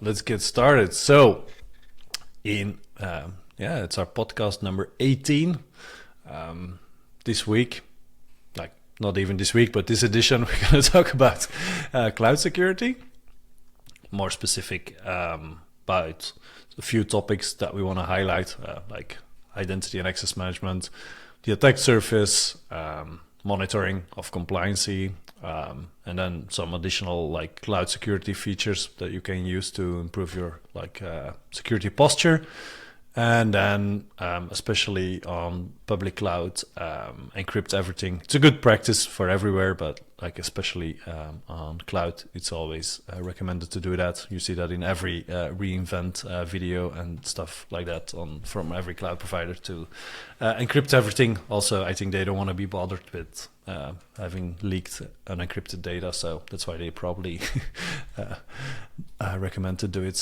let's get started. So, it's our podcast number 18. This week, like not even this week, but this edition, we're going to talk about cloud security. More specific about a few topics that we want to highlight, like identity and access management, the attack surface, monitoring of compliancy, and then some additional like cloud security features that you can use to improve your security posture. And then especially on public cloud, encrypt everything. It's a good practice for everywhere, but like especially on cloud, it's always recommended to do that. You see that in every reInvent video and stuff like that from every cloud provider to encrypt everything. Also, I think they don't want to be bothered with having leaked unencrypted data, so that's why they probably recommend to do it.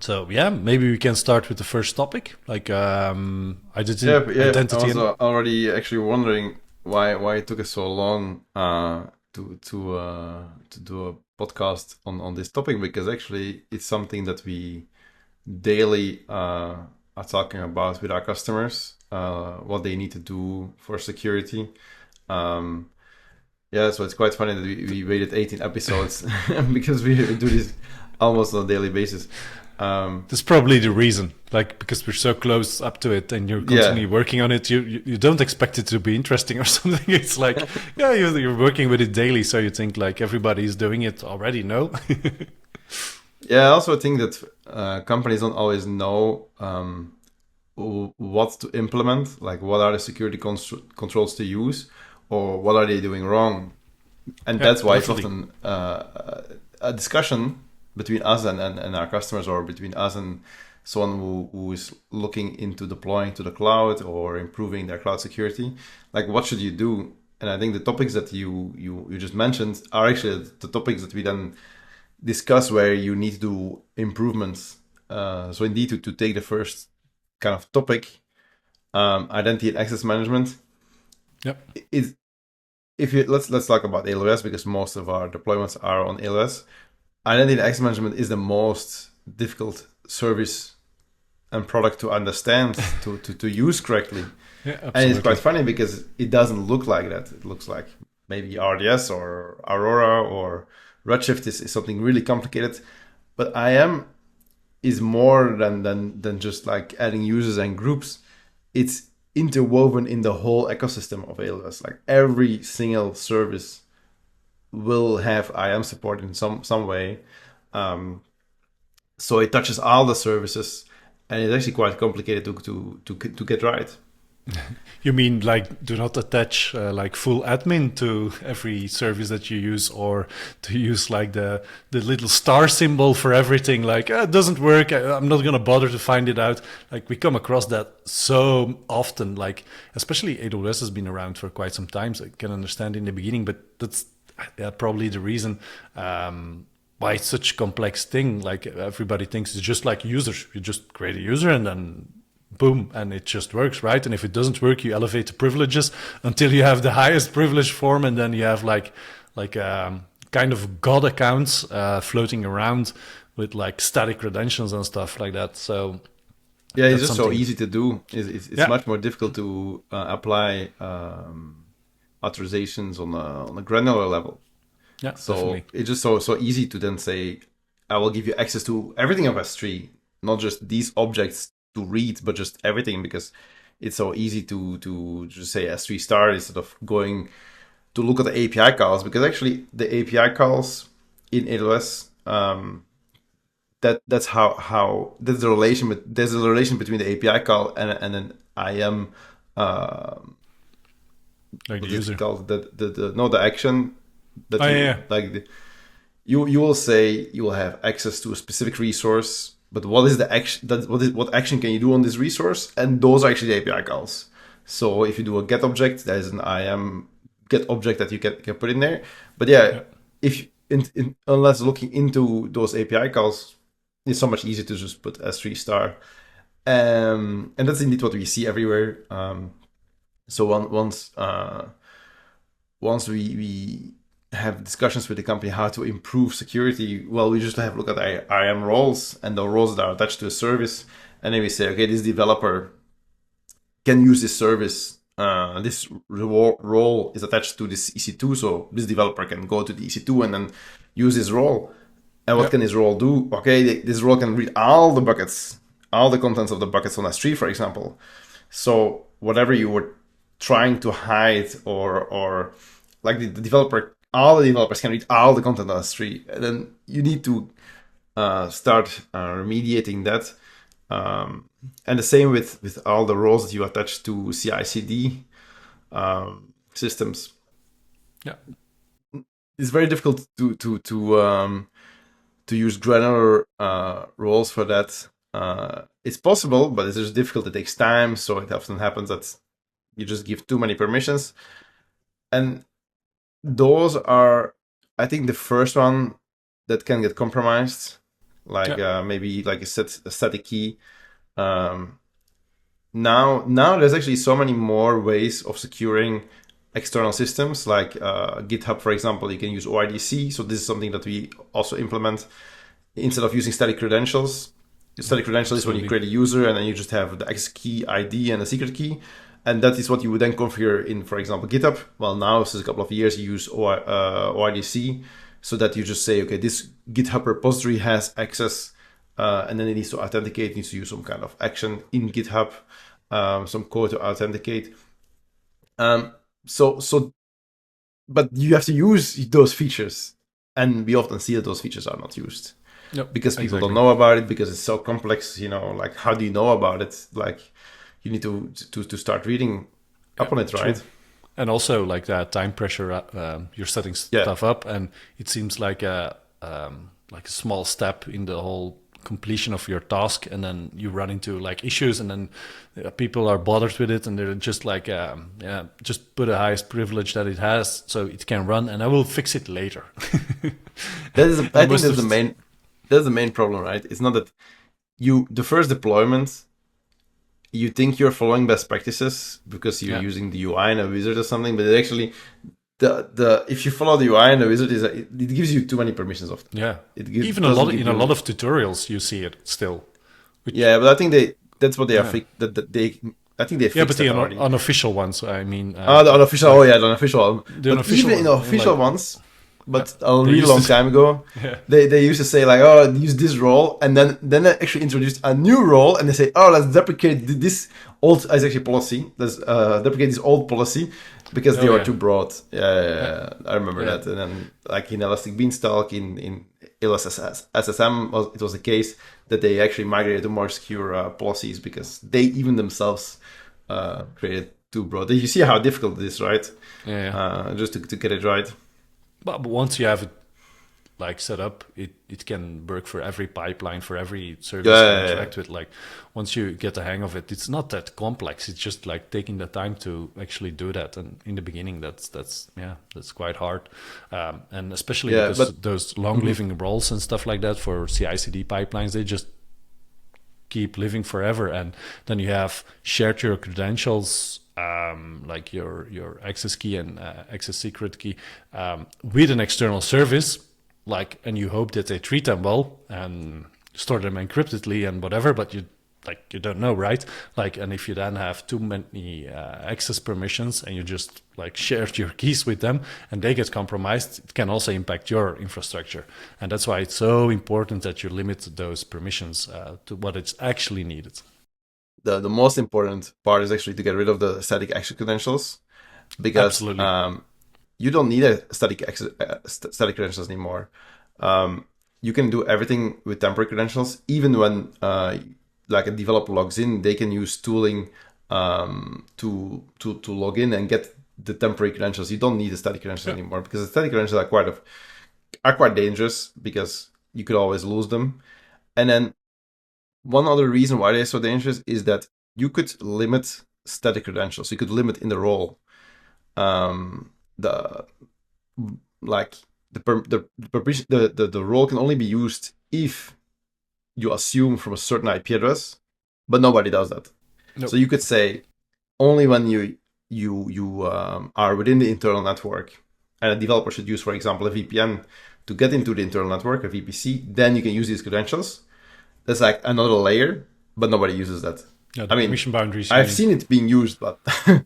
So yeah, maybe we can start with the first topip, like identity. I was already actually wondering why it took us so long to do a podcast on this topic, because actually it's something that we daily are talking about with our customers, what they need to do for security. So it's quite funny that we waited 18 episodes because we do this almost on a daily basis. That's probably the reason, like because we're so close up to it and you're constantly working on it. You don't expect it to be interesting or something. It's like, you're working with it daily, so you think like everybody's doing it already. No. I also think that companies don't always know what to implement, like what are the security controls to use, or what are they doing wrong, and that's why definitely. It's often a discussion between us and our customers, or between us and someone who is looking into deploying to the cloud or improving their cloud security. Like, what should you do? And I think the topics that you just mentioned are actually the topics that we then discuss where you need to do improvements. So indeed, to take the first kind of topic, identity and access management. Yep. Let's talk about AWS, because most of our deployments are on AWS. Identity and access management is the most difficult service and product to understand, to use correctly. Yeah, and it's quite funny because it doesn't look like that. It looks like maybe RDS or Aurora or Redshift is something really complicated. But IAM is more than just like adding users and groups. It's interwoven in the whole ecosystem of AWS. Like every single service will have IAM support in some way. So it touches all the services, and it's actually quite complicated to get right. You mean like do not attach like full admin to every service that you use, or to use like the little star symbol for everything? Like it doesn't work. I'm not gonna bother to find it out. Like we come across that so often. Like especially AWS has been around for quite some time, so I can understand in the beginning, but that's probably the reason why it's such a complex thing. Like everybody thinks it's just like users. You just create a user and then boom, and it just works, right? And if it doesn't work, you elevate the privileges until you have the highest privilege form, and then you have like kind of god accounts floating around with like static credentials and stuff like that. So it's just so easy to do. It's much more difficult to apply authorizations on a granular level. Yeah, so definitely. It's just so easy to then say, I will give you access to everything of S3, not just these objects to read, but just everything, because it's so easy to just say S3 star instead of going to look at the API calls, because actually the API calls in AWS, that's how there's a relation between the API call and an IAM. Like the user. The action that you will say you will have access to a specific resource, but what is the action? What action can you do on this resource? And those are actually the API calls. So if you do a get object, there's an IAM get object that you can put in there. But if unless looking into those API calls, it's so much easier to just put S3 star, and that's indeed what we see everywhere. So once we have discussions with the company how to improve security, well, we just have a look at IAM roles and the roles that are attached to a service, and then we say, okay, this developer can use this service. This role is attached to this EC2, so this developer can go to the EC2 and then use this role. And what can this role do? Okay, this role can read all the buckets, all the contents of the buckets on S3, for example. So whatever you were trying to hide, or like the developer, all the developers can read all the content on S3, and then you need to start remediating that. And the same with all the roles that you attach to CI/CD systems. Yeah, it's very difficult to use granular roles for that. It's possible, but it's just difficult. It takes time, so it often happens that you just give too many permissions, and those are, I think, the first one that can get compromised. Like maybe like a static key. Now there's actually so many more ways of securing external systems, like GitHub, for example. You can use OIDC. So this is something that we also implement instead of using static credentials. Static credential is when you create a user and then you just have the access key ID and a secret key. And that is what you would then configure in, for example, GitHub. Well, now since a couple of years, you use OIDC, so that you just say, okay, this GitHub repository has access, and then it needs to authenticate, it needs to use some kind of action in GitHub, some code to authenticate. But you have to use those features, and we often see that those features are not used. Yep, because people don't know about it, because it's so complex. Like, how do you know about it? Like, you need to start reading up on it, right? True. And also, like that time pressure, you're setting stuff up, and it seems like a small step in the whole completion of your task, and then you run into like issues, and then people are bothered with it, and they're just like, just put the highest privilege that it has so it can run, and I will fix it later. I think that's the main problem, right? It's not that the first deployment, you think you're following best practices because you're using the UI in a wizard or something, but it actually, if you follow the UI in a wizard, it gives you too many permissions often. Yeah, even a lot of tutorials you see it still. But I think that's what they are. I think they fixed but the already. unofficial ones, I mean. The unofficial. The unofficial. Even in the official ones. But a really long time ago, they used to say like, oh, use this role, and then they actually introduced a new role, and they say, oh, let's deprecate this old, it's actually policy. Let's deprecate this old policy because they were too broad. I remember that. And then like in Elastic Beanstalk, in SSM, it was the case that they actually migrated to more secure policies because they even themselves created too broad. You see how difficult it is, right? Just to get it right. But once you have it like set up, it can work for every pipeline, for every service you interact with. Like once you get the hang of it, it's not that complex. It's just like taking the time to actually do that. And in the beginning, that's quite hard. And especially because those long living roles and stuff like that for CI/CD pipelines, they just keep living forever. And then you have shared your credentials, like your access key and access secret key, with an external service, like, and you hope that they treat them well and store them encryptedly and whatever, but you don't know, right? Like, and if you then have too many access permissions and you just like shared your keys with them and they get compromised, it can also impact your infrastructure. And that's why it's so important that you limit those permissions to what it's actually needed. The most important part is actually to get rid of the static access credentials, because you don't need a static credentials anymore. You can do everything with temporary credentials. Even when like a developer logs in, they can use tooling to log in and get the temporary credentials. You don't need the static credentials anymore, because the static credentials are quite dangerous because you could always lose them. And then one other reason why they're so dangerous is that you could limit static credentials. You could limit in the role. The role can only be used if you assume from a certain IP address, but nobody does that. Nope. So you could say only when you are within the internal network and a developer should use, for example, a VPN to get into the internal network, a VPC, then you can use these credentials. That's like another layer, but nobody uses that. Yeah, the permission boundaries. I've seen it being used, but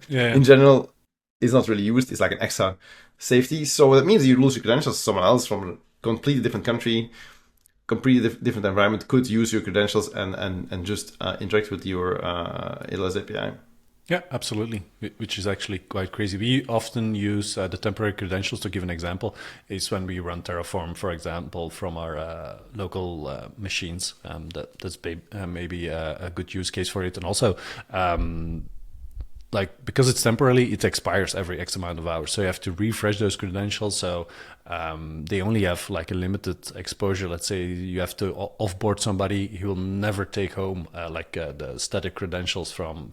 in general, it's not really used. It's like an extra safety. So that means you lose your credentials. Someone else from a completely different country, completely different environment could use your credentials and just interact with your AWS API. Yeah, absolutely, which is actually quite crazy. We often use the temporary credentials. To give an example, is when we run Terraform, for example, from our local machines. That's maybe a good use case for it. And also, like, because it's temporarily, it expires every X amount of hours. So you have to refresh those credentials. So they only have like a limited exposure. Let's say you have to offboard somebody, he will never take home the static credentials from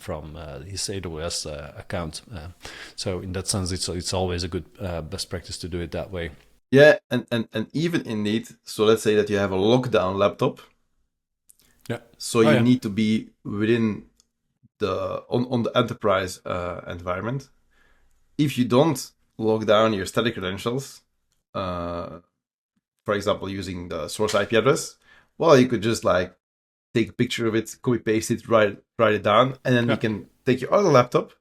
his AWS account. So in that sense, it's always a good best practice to do it that way. Yeah, and even indeed, so let's say that you have a lockdown laptop. Yeah. So you need to be within on the enterprise environment. If you don't lock down your static credentials, for example, using the source IP address, well, you could just like take a picture of it, copy paste it, write it down, and then you can take your other laptop,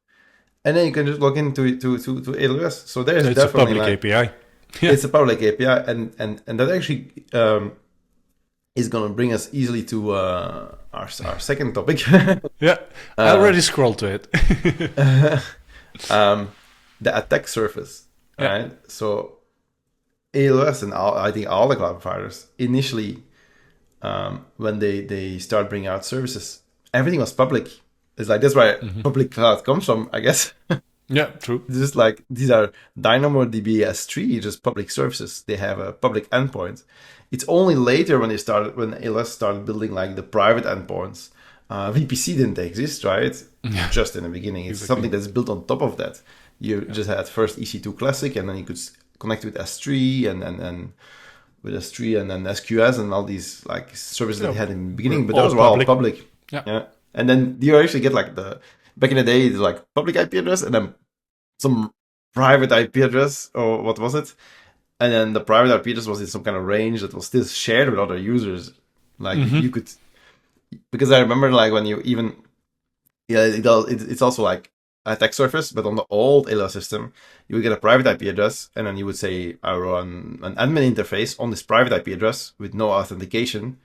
and then you can just log into it to AWS. So there's definitely a public API. Yeah. It's a public API, and that actually is going to bring us easily to our second topic. Yeah, I already scrolled to it. The attack surface, right? So AWS and I think all the cloud providers initially, when they start bringing out services, everything was public. It's like that's where public cloud comes from, I guess. Yeah, true. Just like these are DynamoDB S3, just public services. They have a public endpoint. It's only later when AWS started building like the private endpoints. VPC didn't exist, right? Yeah. Just in the beginning. It's something that's built on top of that. You just had first EC2 Classic, and then you could connect with S3 and with S3 and then SQS and all these like services that they had in the beginning, but those were all public. Yeah. And then you actually get like back in the day, it's like public IP address and then some private IP address, or what was it? And then the private IP address was in some kind of range that was still shared with other users. Like you could, because I remember like when you even, it's also like a attack surface, but on the old AWS system, you would get a private IP address, and then you would say, I run an admin interface on this private IP address with no authentication.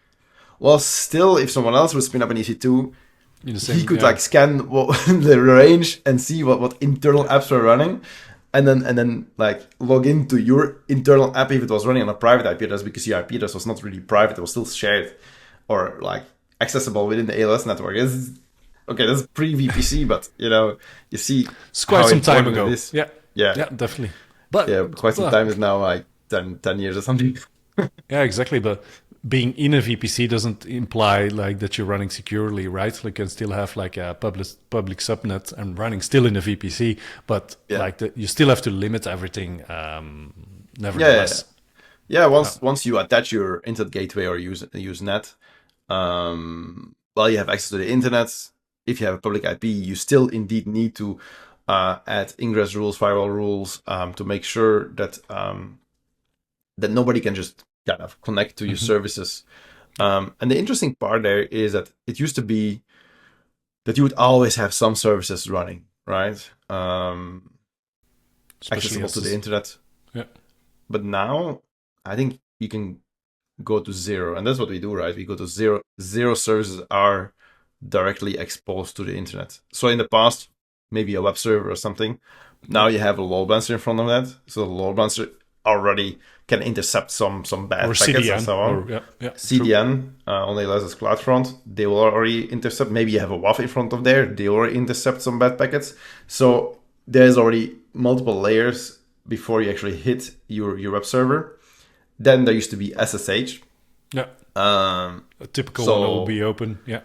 Well, still, if someone else would spin up an EC2, he could like scan the range and see what internal apps were running, and then like log into your internal app if it was running on a private IP address, because your IP address was not really private; it was still shared or like accessible within the AWS network. That's pre-VPC, but you see, it's quite some time ago. Yeah, definitely. But quite some time is now like 10 years or something. Yeah, exactly. But being in a VPC doesn't imply like that you're running securely, right? Like you can still have like a public subnet and running still in a VPC, but you still have to limit everything. Nevertheless. Yeah. Once you attach your internet gateway or use net, you have access to the internet. If you have a public IP, you still indeed need to add ingress rules, firewall rules, to make sure that that nobody can just kind of connect to your services. And the interesting part there is that it used to be that you would always have some services running, right? Accessible to the internet. Yeah. But now I think you can go to zero, and that's what we do, right? We go to zero. Zero services are directly exposed to the internet. So in the past, maybe a web server or something. Now you have a load balancer in front of that. So the load balancer already can intercept some bad or packets CDN, and so on. CDN on AWS CloudFront, they will already intercept. Maybe you have a WAF in front of there. They already intercept some bad packets. So there's already multiple layers before you actually hit your web server. Then there used to be SSH. Yeah. A typical one that will be open. Yeah.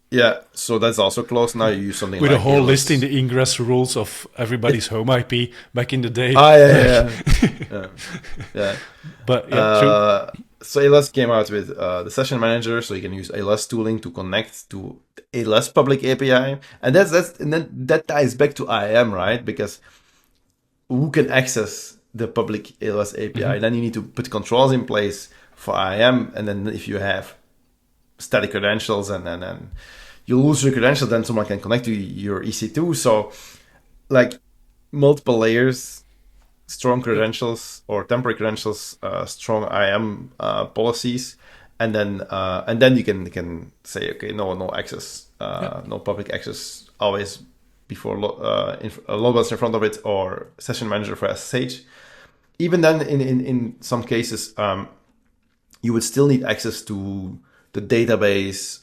Yeah, so that's also closed. Now you use something with like a whole list in the ingress rules of everybody's home IP back in the day. Yeah. But true. So AWS came out with the session manager, so you can use AWS tooling to connect to AWS public API, and that ties back to IAM, right? Because who can access the public AWS API. Then you need to put controls in place for IAM, and then if you have static credentials and then you lose your credentials, then someone can connect to your EC2. So like multiple layers, strong credentials or temporary credentials, strong IAM policies, and then you can say, okay, no access, no public access, always before load balancer in front of it, or session manager for SSH. Even then, in some cases, you would still need access to the database.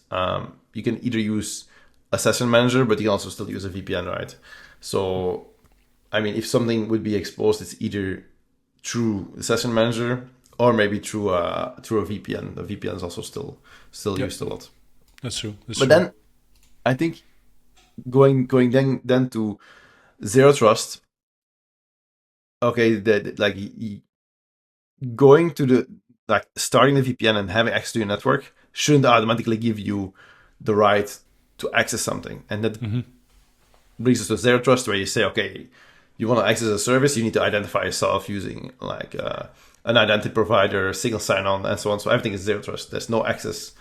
You can either use a session manager, but you can also still use a VPN, right? So, I mean, if something would be exposed, it's either through the session manager or maybe through a VPN. The VPN is also still used a lot. That's true. Then, I think going then to zero trust. Okay, going to the starting the VPN and having access to your network shouldn't automatically give you the right to access something, and that brings us to zero trust, where you say, okay, you want to access a service, you need to identify yourself using an identity provider, single sign-on, and so on. So everything is zero trust. There's no access.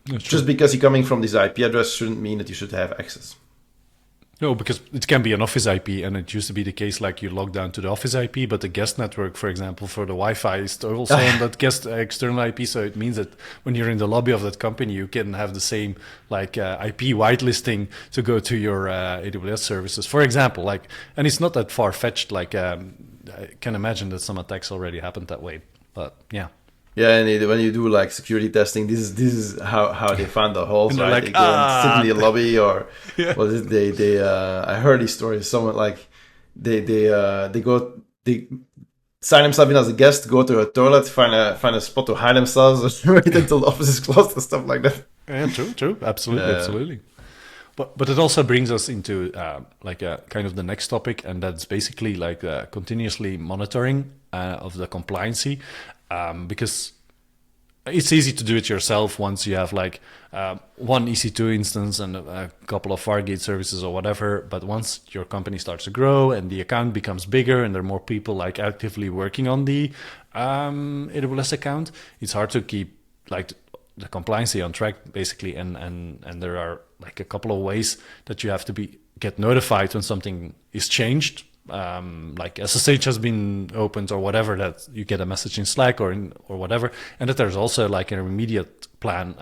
Just because you're coming from this IP address shouldn't mean that you should have access. No, because it can be an office IP, and it used to be the case like you log down to the office IP, but the guest network, for example, for the Wi-Fi is also on that guest external IP. So it means that when you're in the lobby of that company, you can have the same IP whitelisting to go to your AWS services, for example. And it's not that far-fetched. I can imagine that some attacks already happened that way. But yeah. Yeah, and when you do security testing, this is how they find the holes, right? They go and sit in the lobby, or what is it? They I heard these stories. Someone they sign themselves in as a guest, go to a toilet, find a spot to hide themselves, wait until the office is closed and stuff like that. Yeah, true, absolutely. But it also brings us into kind of the next topic, and that's basically continuously monitoring of the compliancy. Because it's easy to do it yourself once you have one EC2 instance and a couple of Fargate services or whatever. But once your company starts to grow and the account becomes bigger and there are more people actively working on the AWS account, it's hard to keep the compliancy on track, basically. And there are a couple of ways that you have to get notified when something is changed. SSH has been opened or whatever, that you get a message in Slack or whatever, and that there's also an immediate plan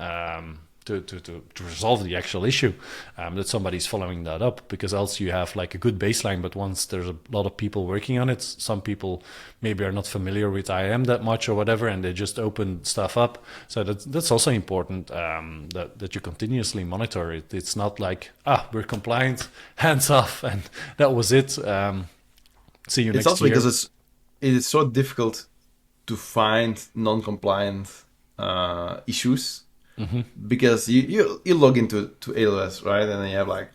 to resolve the actual issue, that somebody's following that up, because else you have a good baseline, but once there's a lot of people working on it, some people maybe are not familiar with IAM that much or whatever, and they just open stuff up. So that's also important, that you continuously monitor it. It's not we're compliant, hands off, and that was it. See you next year. It's also because it is so difficult to find non-compliant issues, because you log into AWS, right, and then you have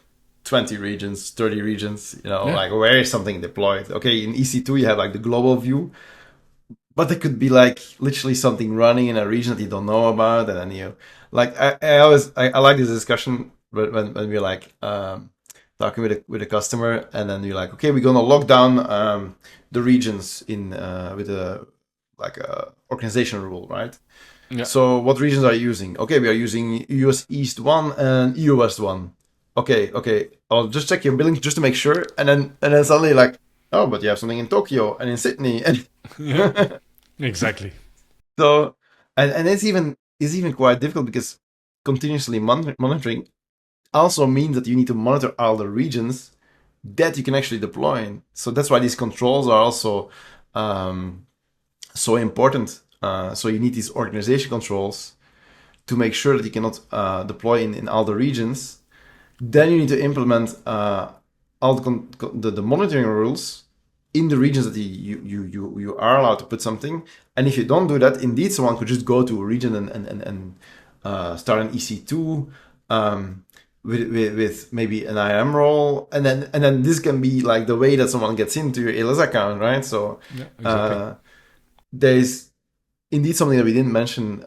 20 regions, 30 regions, where is something deployed? Okay, in EC2 you have the global view, but there could be literally something running in a region that you don't know about, and then you I like this discussion when we're talking with a customer, and then you're okay, we're gonna lock down the regions in with a organizational rule, right? Yeah. So what regions are you using? Okay, we are using US East 1 and EU West 1. Okay, I'll just check your billing just to make sure, and then suddenly oh, but you have something in Tokyo and in Sydney, and yeah, exactly. So and it's even quite difficult, because continuously monitoring also means that you need to monitor all the regions that you can actually deploy in. So that's why these controls are also so important. So you need these organization controls to make sure that you cannot deploy in all the regions. Then you need to implement all the monitoring rules in the regions that you are allowed to put something. And if you don't do that, indeed, someone could just go to a region and start an EC2 with maybe an IAM role, and then this can be the way that someone gets into your AWS account, right? So yeah, exactly. There's indeed something that we didn't mention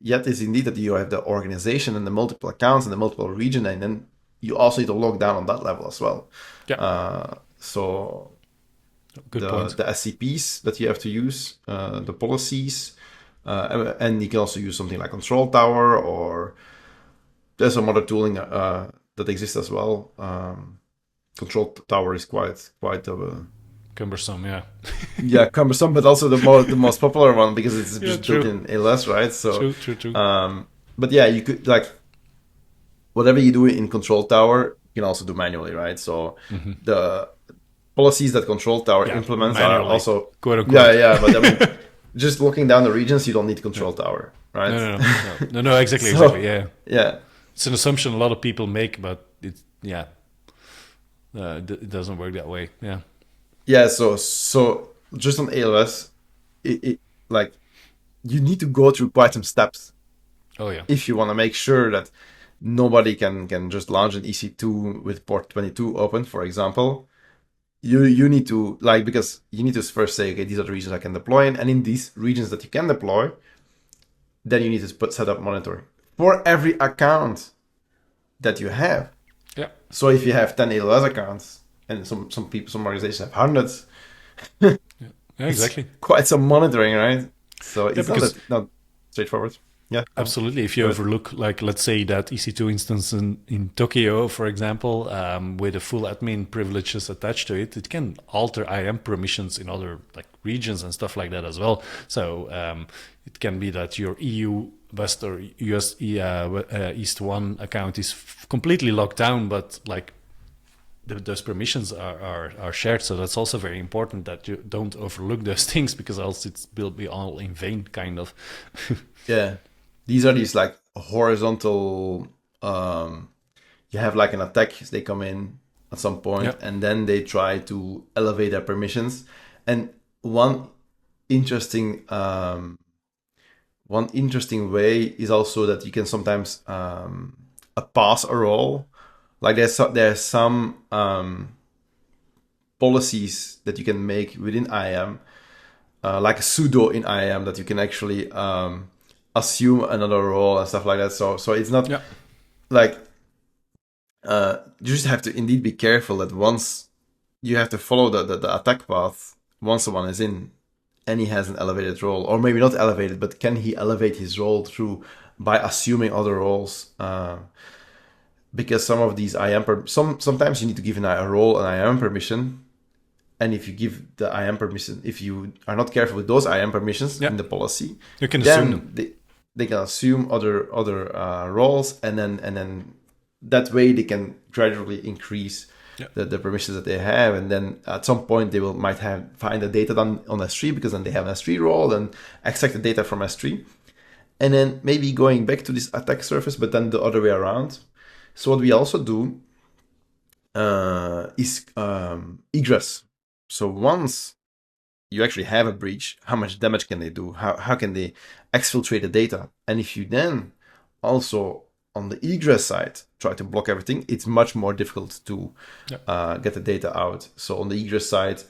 yet, is indeed that you have the organization and the multiple accounts and the multiple region, and then you also need to log down on that level as well. Yeah. So Good point. the SCPs that you have to use, the policies, and you can also use something like Control Tower, or there's some other tooling that exists as well. Control Tower is quite Cumbersome, yeah. yeah, cumbersome, but also the most popular one because it's Yeah, just built true. in AWS, right? So, True. but yeah, you could like whatever you do in Control Tower, you can also do manually, right? So the policies that Control Tower Yeah, implements are manually, also quote unquote. but I mean, just looking down the regions, you don't need Control Tower, right? No, exactly, So yeah. yeah, It's an assumption a lot of people make, but it doesn't work that way. Yeah. yeah. So just on AWS, it like you need to go through quite some steps Oh yeah. if you want to make sure that nobody can just launch an EC2 with port 22 open, for example. You need to like, because you need to first say, okay, these are the regions I can deploy in, and in these regions that you can deploy, then you need to set up monitoring for every account that you have. Yeah. So if you have 10 AWS accounts, and some organizations have hundreds, Yeah, it's exactly. quite some monitoring, right? So it's Because not straightforward. Yeah. absolutely. If you Good. overlook, like, let's say that EC2 instance in Tokyo, for example, with the full admin privileges attached to it, it can alter IAM permissions in other like regions and stuff like that as well. So it can be that your EU West or US East 1 account is completely locked down, but like those permissions are shared. So that's also very important that you don't overlook those things, because else it will be all in vain, kind of. Yeah. These are these like horizontal, you have like an attack, they come in at some point, Yeah. and then they try to elevate their permissions. And one interesting way is also that you can sometimes pass a role. Like there's some policies that you can make within IAM, like a sudo in IAM, that you can actually assume another role and stuff like that. So it's not Yeah. like you just have to indeed be careful that once you have to follow the attack path once someone is in and he has an elevated role, or maybe not elevated, but can he elevate his role through by assuming other roles? Because some of these sometimes you need to give a role an IAM permission, and if you give the IAM permission, if you are not careful with those IAM permissions in the policy, you can assume then them. they can assume other roles, and then that way they can gradually increase the permissions that they have, and then at some point they might find the data on S3, because then they have an S3 role and extract the data from S3, and then maybe going back to this attack surface, but then the other way around. So what we also do is egress. So once you actually have a breach, how much damage can they do? How can they exfiltrate the data? And if you then also on the egress side try to block everything, it's much more difficult to get the data out. So on the egress side,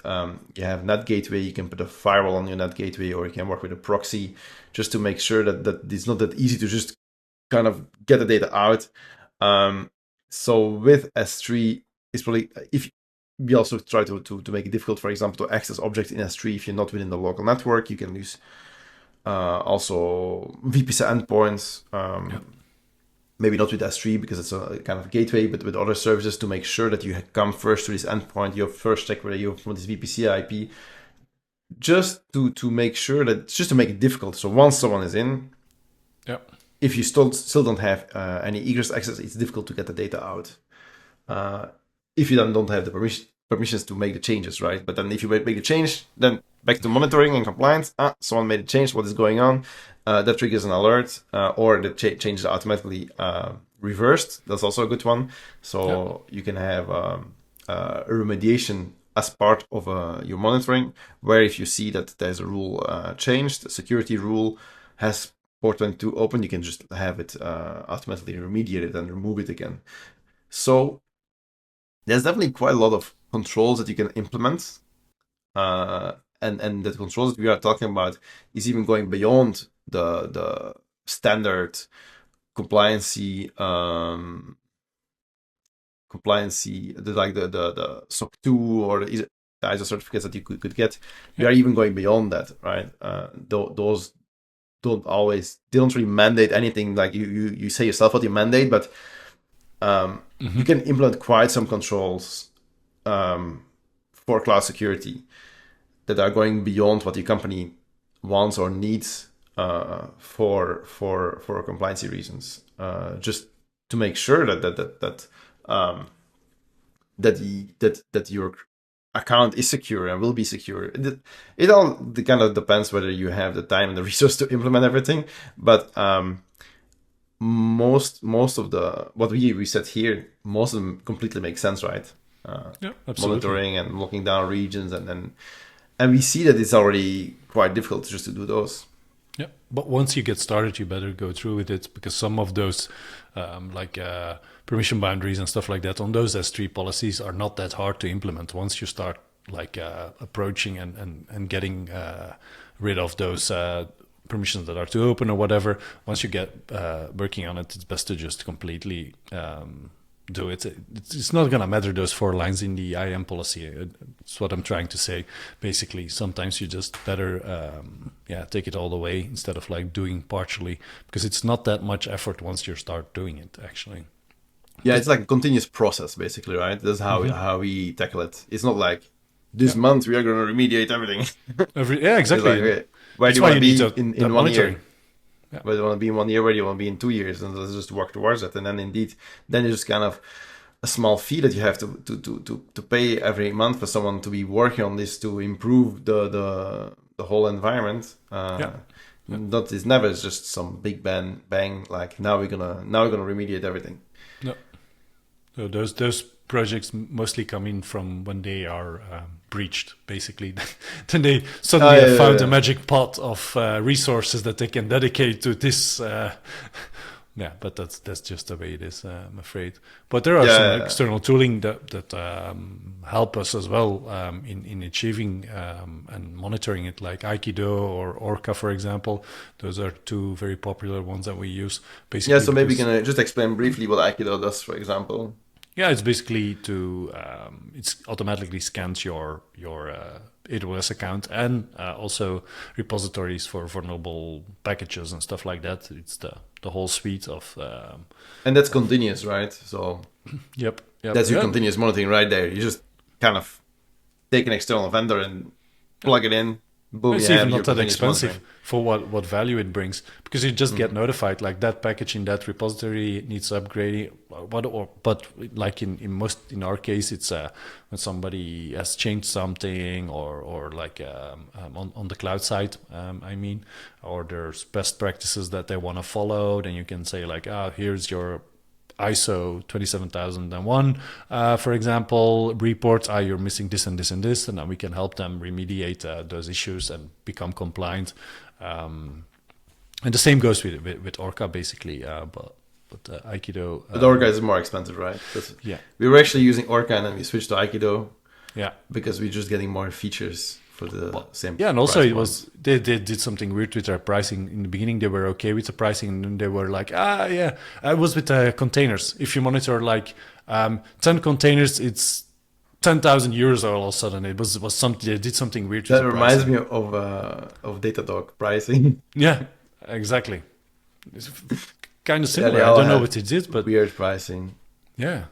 you have net gateway. You can put a firewall on your net gateway, or you can work with a proxy just to make sure that it's not that easy to just kind of get the data out. So with S3, it's probably, if we also try to make it difficult, for example, to access objects in S3 if you're not within the local network. You can use also VPC endpoints, maybe not with S3 because it's a kind of gateway, but with other services, to make sure that you come first to this endpoint. You first check whether you're from this VPC IP, just to make sure that, just to make it difficult. So once someone is in, if you still don't have any egress access, it's difficult to get the data out. If you then don't have the permissions to make the changes, right? But then if you make the change, then back to monitoring and compliance. Someone made a change. What is going on? That triggers an alert, or the change is automatically reversed. That's also a good one. So you can have a remediation as part of your monitoring, where if you see that there's a rule changed, a security rule has port 22 open, you can just have it automatically remediated and remove it again. So there's definitely quite a lot of controls that you can implement. And the controls that we are talking about is even going beyond the standard compliancy, the SOC 2, or the ISO certificates that you could get. We are even going beyond that, right? Those don't really mandate anything. Like you say yourself what you mandate, but you can implement quite some controls for cloud security that are going beyond what your company wants or needs for compliancy reasons, just to make sure that your account is secure and will be secure. It all kind of depends whether you have the time and the resource to implement everything, but most of the what we said here, most of them completely make sense, right? Monitoring and locking down regions, and we see that it's already quite difficult just to do those. Yeah, but once you get started, you better go through with it, because some of those permission boundaries and stuff like that on those S3 policies are not that hard to implement. Once you start approaching and getting rid of those permissions that are too open or whatever, once you get working on it, it's best to just completely do it. It's not going to matter those 4 lines in the IAM policy. It's what I'm trying to say. Basically, sometimes you just better take it all the way instead of doing partially, because it's not that much effort once you start doing it, actually. Yeah, it's like a continuous process, basically, right? That's how we tackle it. It's not like this month we are going to remediate everything. Exactly. Like, okay, where do you want to be in 1 year? Yeah. Where do you want to be in 1 year? Where do you want to be in 2 years? And let's just work towards it. And then indeed, then it's just kind of a small fee that you have to pay every month for someone to be working on this to improve the whole environment. That is never just some big bang like now we're gonna remediate everything. No. So those projects mostly come in from when they are breached, basically. Then they suddenly have found a magic pot of resources that they can dedicate to this. But that's just the way it is, I'm afraid. But there are some external tooling that help us as well in achieving and monitoring it, like Aikido or Orca, for example. Those are 2 very popular ones that we use. Basically, so maybe can I just explain briefly what Aikido does, for example? Yeah, it's basically it automatically scans your AWS account and also repositories for vulnerable packages and stuff like that. It's the whole suite of... and that's continuous, right? So Yep. That's your continuous monitoring right there. You just kind of take an external vendor and plug it in. Boom, it's even not that expensive for what value it brings, because you just get notified like that package in that repository needs upgrading. But like in our case, it's when somebody has changed something or like on the cloud side, or there's best practices that they want to follow. Then you can say like, here's your ISO 27001, for example, reports, you're missing this and this and this, and then we can help them remediate those issues and become compliant. And the same goes with Orca, basically, but Aikido... But Orca is more expensive, right? Yeah. We were actually using Orca and then we switched to Aikido. Yeah. Because we're just getting more features for the same and also it was they did something weird with their pricing. In the beginning they were okay with the pricing, and then they were like, it was with containers. If you monitor like 10 containers, it's 10,000 euros all of a sudden. It was something, they did something weird with that reminds me of Datadog pricing. Yeah, exactly. It's kind of similar. I don't know what it did, but weird pricing. Yeah.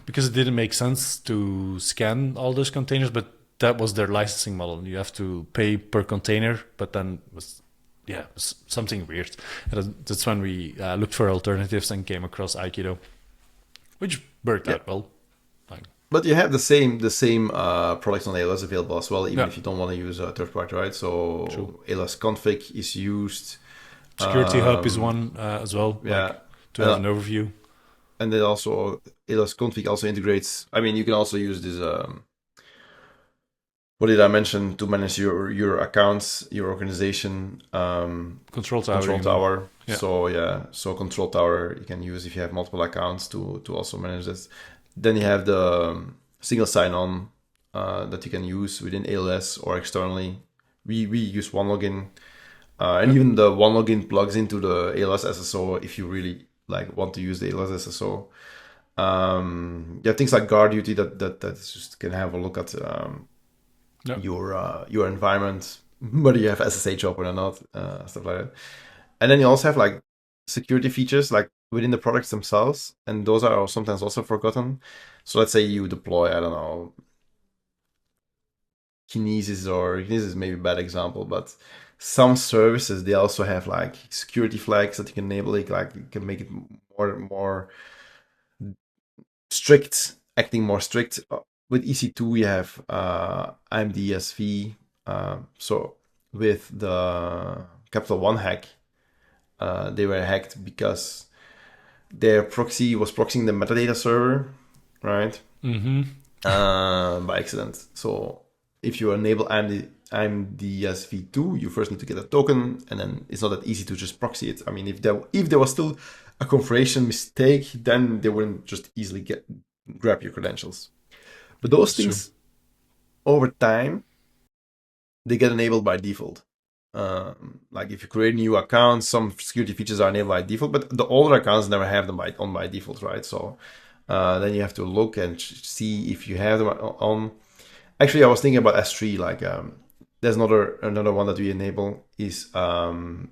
Because it didn't make sense to scan all those containers, but that was their licensing model. You have to pay per container, but then it was something weird. And that's when we looked for alternatives and came across Aikido, which worked out well. But you have the same products on AWS available as well, even if you don't want to use a third party, right? So True. AWS config is used. Security Hub is one as well. Yeah, to have an overview. And then also AWS config also integrates. I mean, you can also use this. What did I mention to manage your accounts, your organization? Control tower. Control tower. Yeah. So control tower you can use if you have multiple accounts to also manage this. Then you have the single sign-on that you can use within AWS or externally. We use OneLogin, and even the OneLogin plugs into the AWS SSO if you really want to use the AWS SSO. Things like guard duty that just can have a look at. Yeah. your environment, whether you have SSH open or not, stuff like that. And then you also have like security features like within the products themselves, and those are sometimes also forgotten. So let's say you deploy, I don't know, Kinesis is maybe a bad example, but some services they also have like security flags that you can enable. Like you can make it more strict, acting more strict. With EC2 we have IMDSV. So with the Capital One hack, they were hacked because their proxy was proxying the metadata server, right? By accident. So if you enable IMDSV2, you first need to get a token, and then it's not that easy to just proxy it. I mean, if there was still a configuration mistake, then they wouldn't just easily grab your credentials. But those things, over time, they get enabled by default. Like if you create a new account, some security features are enabled by default, but the older accounts never have them on by default, right? So then you have to look and see if you have them on. Actually, I was thinking about S3. Like there's another one that we enable is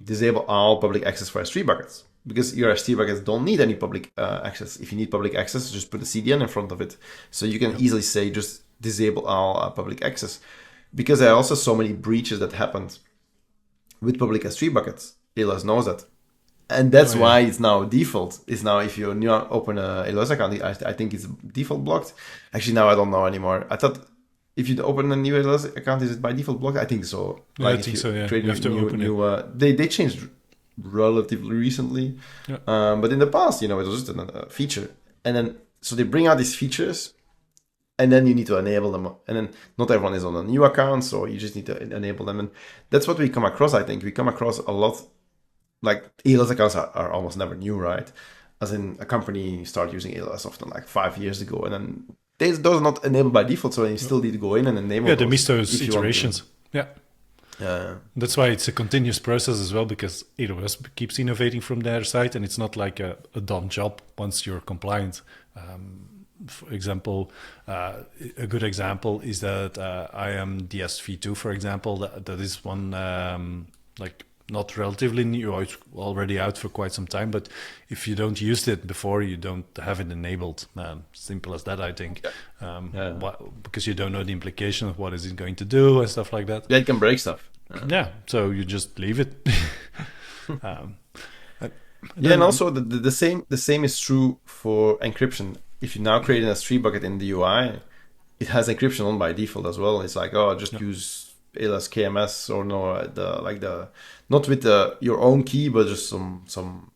disable all public access for S3 buckets, because your S3 buckets don't need any public access. If you need public access, just put a CDN in front of it, so you can easily say just disable all public access. Because there are also so many breaches that happened with public S3 buckets. AWS knows that. And that's why it's now default. It's now, if you open a AWS account, I think it's default blocked. Actually, now I don't know anymore. I thought if you open a new AWS account, is it by default blocked? I think so. Yeah, I think so, yeah. You have to open it. They changed relatively recently. Yeah. But in the past, it was just a feature. And then, so they bring out these features, and then you need to enable them. And then not everyone is on a new account, so you just need to enable them. And that's what we come across, I think. We come across a lot, like AWS accounts are almost never new, right? As in, a company started using AWS often like 5 years ago, and then those are not enabled by default, so you still need to go in and enable they miss those iterations. Yeah. That's why it's a continuous process as well, because AWS keeps innovating from their side, and it's not like a done job once you're compliant. For example, a good example is that IMDSV2, for example, that is one like not relatively new. It's already out for quite some time, but if you don't use it before, you don't have it enabled. Simple as that, I think. Because you don't know the implication of what is it going to do and stuff like that. Yeah, it can break stuff. So you just leave it. And also the same is true for encryption. If you now create an S3 bucket in the UI, it has encryption on by default as well. It's like, just use AWS KMS or not with your own key, but just some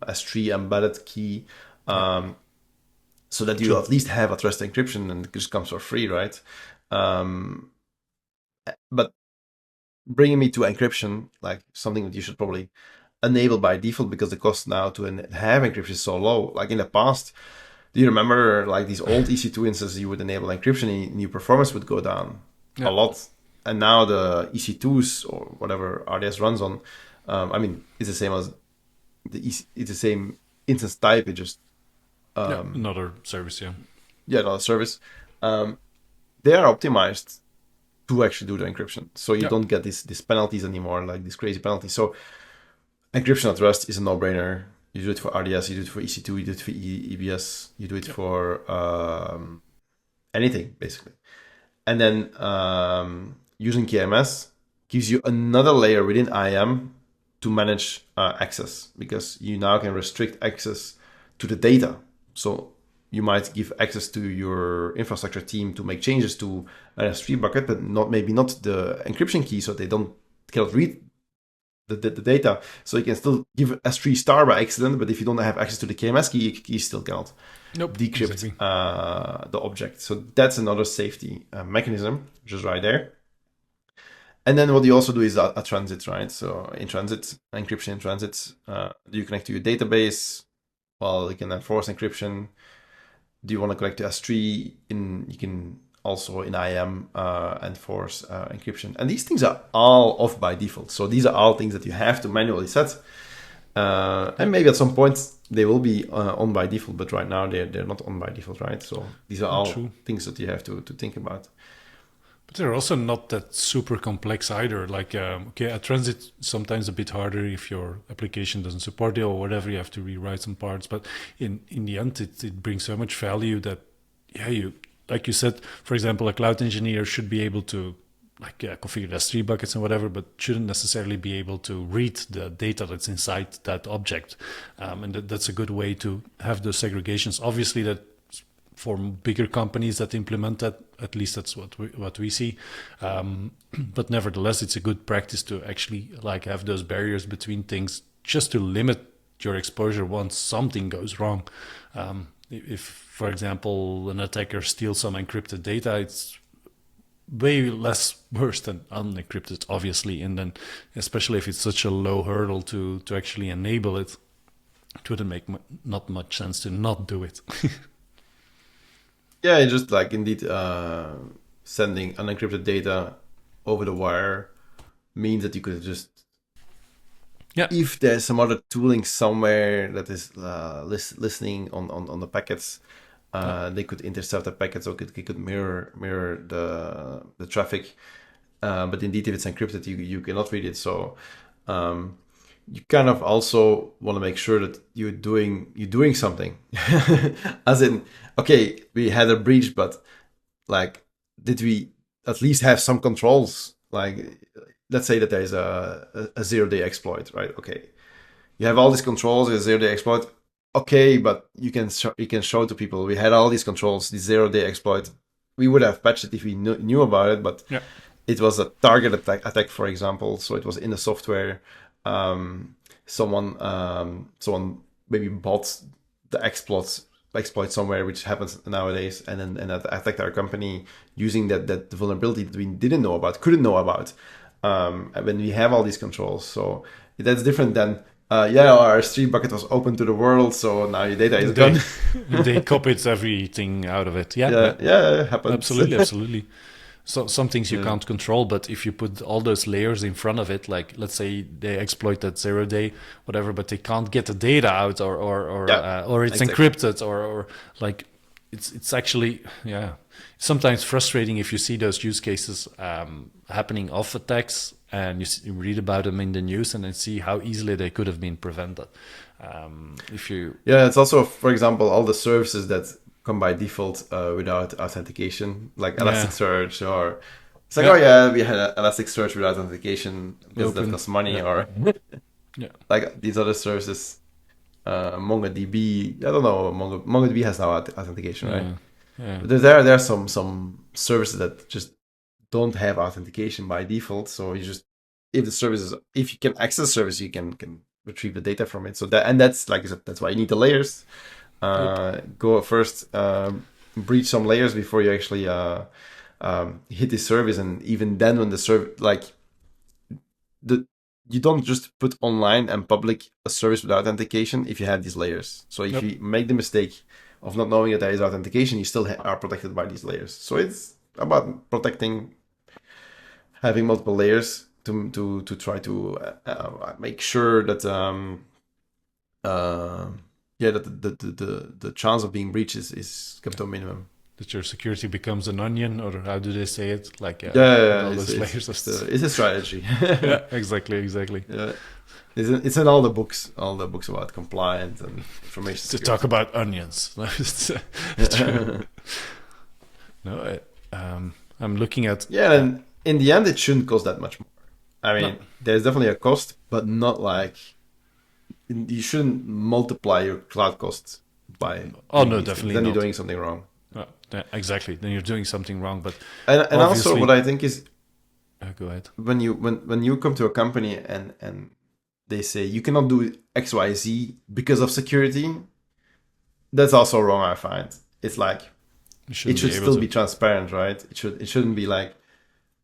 S3 embedded key, so that you at least have a trusted encryption, and it just comes for free, right? But bringing me to encryption, like something that you should probably enable by default, because the cost now to have encryption is so low. Like in the past, do you remember like these old EC2 instances, you would enable encryption and your performance would go down a lot. And now the EC2s or whatever RDS runs on, it's the same as it's the same instance type. It just another service, another service. They are optimized to actually do the encryption, so you don't get these penalties anymore, like these crazy penalties. So encryption at rest is a no-brainer. You do it for RDS, you do it for EC2, you do it for EBS, you do it for anything basically. And then using KMS gives you another layer within IAM to manage access, because you now can restrict access to the data. So you might give access to your infrastructure team to make changes to an S3 bucket, but maybe not the encryption key, so they cannot read the data. So you can still give S3 star by accident, but if you don't have access to the KMS key, you still cannot decrypt the object. So that's another safety mechanism, just right there. And then what you also do is a transit, right? So in transit, encryption in transit, do you connect to your database? Well, you can enforce encryption. Do you want to connect to S3? You can also in IAM enforce encryption. And these things are all off by default. So these are all things that you have to manually set. And maybe at some point they will be on by default, but right now they're not on by default, right? So these are all things that you have to think about. But they're also not that super complex either. Like, okay, at transit, sometimes a bit harder if your application doesn't support it or whatever. You have to rewrite some parts. But in the end, it brings so much value that, yeah, like you said, for example, a cloud engineer should be able to configure S3 buckets and whatever, but shouldn't necessarily be able to read the data that's inside that object. And that's a good way to have those segregations. Obviously, that for bigger companies that implement that, at least that's what we see. But nevertheless, it's a good practice to actually like have those barriers between things, just to limit your exposure once something goes wrong. If, for example, an attacker steals some encrypted data, it's way less worse than unencrypted, obviously. And then, especially if it's such a low hurdle to actually enable it, it wouldn't make not much sense to not do it. Yeah, just like indeed sending unencrypted data over the wire means that you could just, if there's some other tooling somewhere that is listening on the packets, they could intercept the packets or they could mirror the traffic. But indeed, if it's encrypted, you cannot read it. So you kind of also want to make sure that you're doing something. As in, okay, we had a breach, but like, did we at least have some controls? Like, let's say that there is a 0-day exploit, right? Okay, you have all these controls, a 0-day exploit. Okay, but you can show to people we had all these controls, this 0-day exploit. We would have patched it if we knew about it, but it was a target attack, for example. So it was in the software. Someone maybe bought the exploit somewhere, which happens nowadays, and attacked our company using that vulnerability that we couldn't know about. When we have all these controls, so that's different than our S3 bucket was open to the world, so now your data is gone. They copied everything out of it. Yeah, it happens. Absolutely. So some things you can't control, but if you put all those layers in front of it, like let's say they exploit that 0-day, whatever, but they can't get the data out, or it's encrypted, or like it's actually sometimes frustrating if you see those use cases happening off attacks and you read about them in the news and then see how easily they could have been prevented. It's also, for example, all the services that come by default without authentication, like Elasticsearch, or it's like, we had Elasticsearch without authentication because that costs money, or like these other services, MongoDB. I don't know, MongoDB has no authentication, right? Yeah. But there are some services that just don't have authentication by default. So you just, if you can access the service, you can retrieve the data from it. So that's like I said, that's why you need the layers. Go first, breach some layers before you actually hit the service, and even then, when the service, you don't just put online and public a service without authentication if you have these layers. So if you make the mistake of not knowing that there is authentication, you still are protected by these layers. So it's about protecting, having multiple layers to try to make sure that the chance of being breached is kept to a minimum. That your security becomes an onion, or how do they say it? Like all those layers of stuff. It's a strategy. Yeah, exactly. Yeah. It's in all the books about compliance and information security. To talk about onions. No, I'm looking at. Yeah, and in the end, it shouldn't cost that much more. I mean, there's definitely a cost, but not like. You shouldn't multiply your cloud costs by. Oh no, definitely. Then you're doing something wrong. Exactly. Then you're doing something wrong. But and also, what I think is, go ahead. When you come to a company and they say you cannot do XYZ because of security, that's also wrong. I find it's like it should still be transparent, right? It shouldn't be like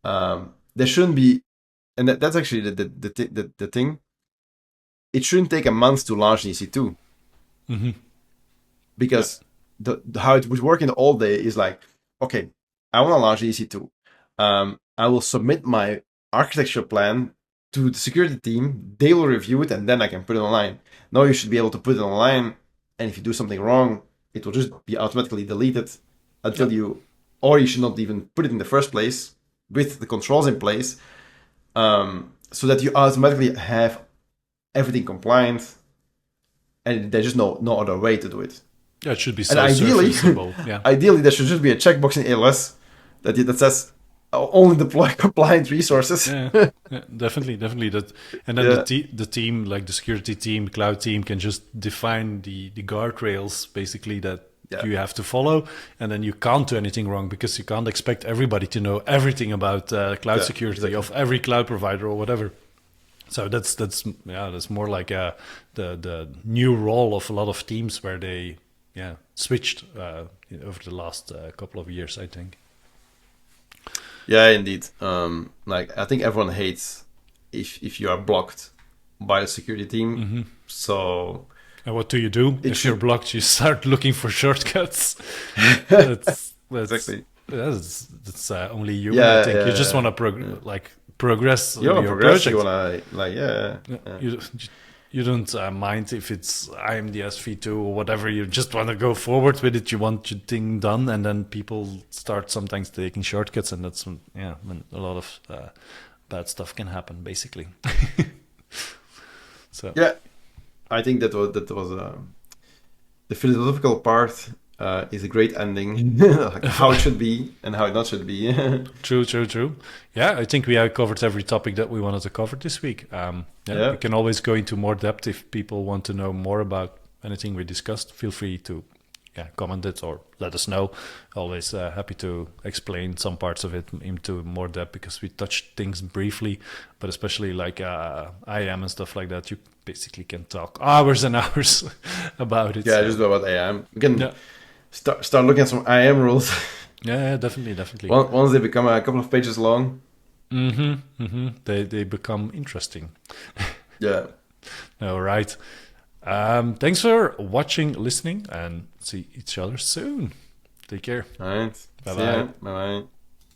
there shouldn't be, and that's actually the thing. It shouldn't take a month to launch EC2. Mm-hmm. Because how it would work in the old day is like, okay, I want to launch EC2. I will submit my architecture plan to the security team. They will review it, and then I can put it online. Now you should be able to put it online, and if you do something wrong, it will just be automatically deleted until or you should not even put it in the first place. with the controls in place, so that you automatically have everything compliant, and there's just no other way to do it. Yeah, it should be And ideally, serviceable. Yeah. ideally there should just be a checkbox in ALS that says only deploy compliant resources. Yeah, definitely. That, and then the team, like the security team, cloud team, can just define the guardrails basically that you have to follow, and then you can't do anything wrong, because you can't expect everybody to know everything about cloud security of every cloud provider or whatever. So that's more like the new role of a lot of teams where they switched over the last couple of years, I think. Yeah, indeed. Like I think everyone hates if you are blocked by the security team. Mm-hmm. So and what do? If you're blocked, you start looking for shortcuts. That's exactly. That's only human. I think you just want to progress your project. You wanna You don't mind if it's IMDS v2 or whatever. You just want to go forward with it. You want your thing done, and then people start sometimes taking shortcuts, and that's when a lot of bad stuff can happen, basically. So yeah, I think that was the philosophical part. Is a great ending, like how it should be and how it not should be. True. Yeah, I think we covered every topic that we wanted to cover this week. We can always go into more depth if people want to know more about anything we discussed. Feel free to comment it or let us know. Always happy to explain some parts of it into more depth, because we touched things briefly, but especially like IAM and stuff like that, you basically can talk hours and hours about it. Yeah, just about IAM. We can start looking at some IAM rules. Yeah, definitely. Once they become a couple of pages long. They become interesting. Yeah. All right. Thanks for watching, listening, and see each other soon. Take care. All right. Bye-bye. Bye-bye.